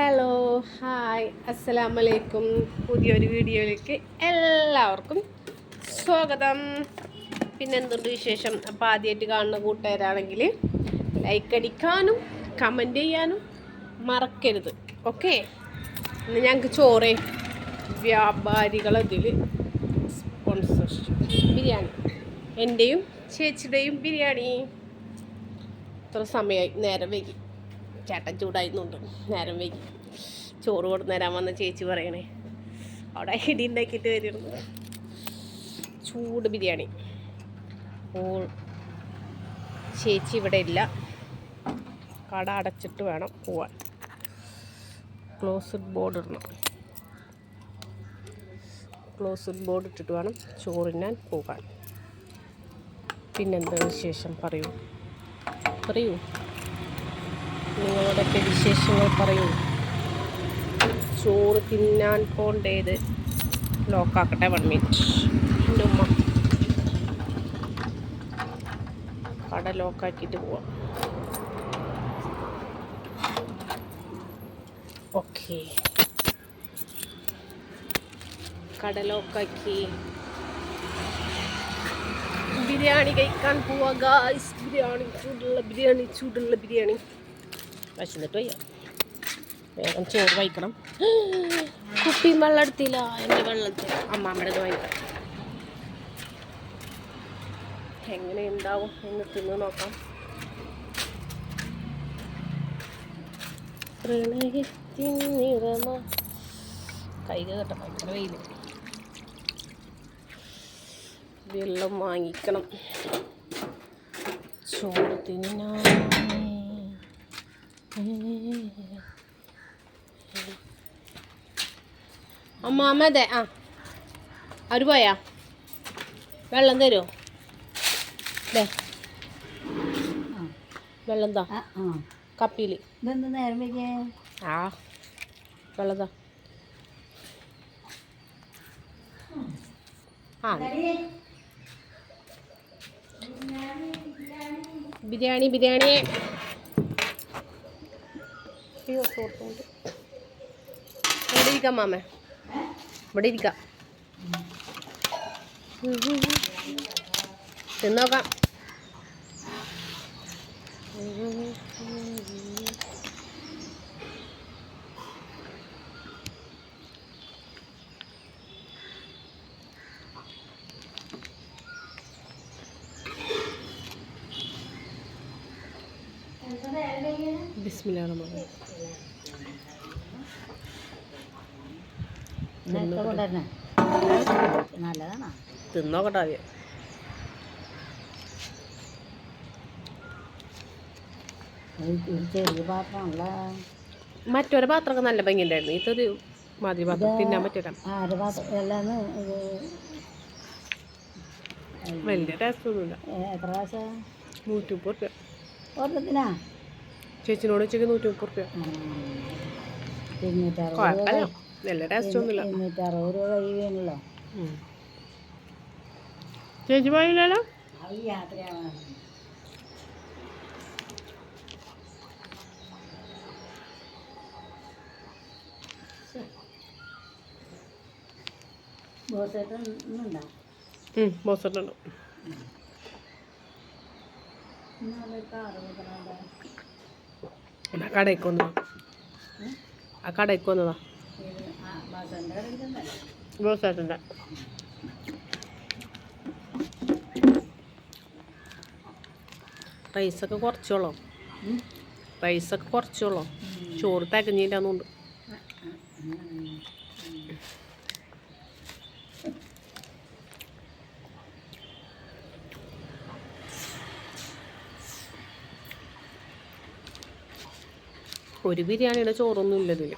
Hello hi അസ്സലാമലൈക്കും. പുതിയൊരു വീഡിയോയിലേക്ക് എല്ലാവർക്കും സ്വാഗതം. പിന്നെ എന്തുണ്ട് വിശേഷം? അപ്പോൾ ആദ്യമായിട്ട് കാണുന്ന കൂട്ടുകാരാണെങ്കിൽ ലൈക്ക് അടിക്കാനും കമൻറ്റ് ചെയ്യാനും മറക്കരുത്. ഓക്കെ, ഇന്ന് ഞങ്ങൾക്ക് ചോറ് വ്യാപാരികളതിൽ സ്പോൺസർഷിപ്പ് ബിരിയാണി, എൻ്റെയും ചേച്ചിയുടെയും ബിരിയാണി. ഇത്ര സമയമായി, നേരം വൈകി. ചേട്ടൻ ചൂടായിരുന്നുണ്ട്, നേരം വൈകി. ചോറ് കൊടുന്നേരാൻ വന്ന ചേച്ചി പറയണേ അവിടെ ഇടി ഉണ്ടാക്കിയിട്ട് വരുന്നു. ചൂട് ബിരിയാണി. അപ്പോൾ ചേച്ചി ഇവിടെ ഇല്ല, കട അടച്ചിട്ട് വേണം പോവാൻ. ക്ലോസ്ഡ് ബോർഡ് ഇടണം, ക്ലോസ്ഡ് ബോർഡ് ഇട്ടിട്ട് വേണം ചോറിനാൻ പോകാൻ. പിന്നെന്താ വിശേഷം? പറയൂ നിങ്ങളുടെയൊക്കെ വിശേഷങ്ങൾ പറയൂ. ചോറ് തിന്നാൻ പോണ്ടേത് ലോക്കാക്കട്ടെ. 1 മിനിറ്റ്. എൻ്റെ ഉമ്മ കട ലോക്കാക്കിയിട്ട് പോവാം. ഓക്കെ, കട ലോക്കാക്കി ബിരിയാണി കഴിക്കാൻ പോവാ ഗായ്സ്. ബിരിയാണി, ചൂടുള്ള ബിരിയാണി. വിശന്നിട്ട് വയ്യ, വേഗം ചോറ് വയ്ക്കണം. കുപ്പിയും വെള്ളം എടുത്തില്ല, എൻ്റെ വെള്ളത്തിൽ അമ്മാമ്മയുടെ ഇത് വാങ്ങിക്കാം. എങ്ങനെ ഉണ്ടാവും എന്ന് തിന്ന് നോക്കാം. പ്രണയത്തിൻ നിറമ കൈ കേട്ടോ, ഭയങ്കര വെയിൽ. വെള്ളം വാങ്ങിക്കണം ചോറ് തിന്നാൻ. അമ്മാമ്മ അതെ അവർ പോയാ വെള്ളം തരുമോ? വെള്ളം താ കപ്പിയിൽ. നേരം വൈകിയേ വെള്ളം താ. ബിരിയാണി ഇവിടെ ഇരിക്കാം മാമ, ഇവിടെ ഇരിക്കാം. തിന്നോക്കാം. ബിസ്മില്ലാഹിർ റഹ്മാനിർ റഹീം. നല്ലതാണ്, തിന്നോക്കട്ടെ ആദ്യം. ചെറിയ പാത്രമല്ല, മറ്റൊരു പാത്രമൊക്കെ നല്ല ഭംഗിയുണ്ടായിരുന്നു. ഇതൊരു മാതിരി പാത്രം തിന്നാൻ പറ്റില്ല. വലിയ ടേസ്റ്റ് ഒന്നുമില്ല. എത്ര പ്രാവശ്യം? 130 റുപ്യ. ഒരെണ്ണത്തിനാ? ചേച്ചിനോട് ഉച്ചയ്ക്ക് 130 റുപ്യ. 260 നല്ല ടേസ്റ്റ് ഒന്നുമില്ല. 260 രൂപ കൈ വീണല്ലോ. ചേച്ചി പോയില്ലല്ലോ. യാത്രയാണ്. ബോസറ്റുണ്ട്. കടയ്ക്ക് വന്നതാ, ആ കടയ്ക്ക് വന്നതാ. ബോസറ്റിൻ്റെ റൈസൊക്കെ കുറച്ചോളോ, ചോറ് തികഞ്ഞില്ലാന്നുണ്ട്. ഒരു ബിരിയാണിയുടെ ചോറൊന്നും ഇല്ലതിൽ.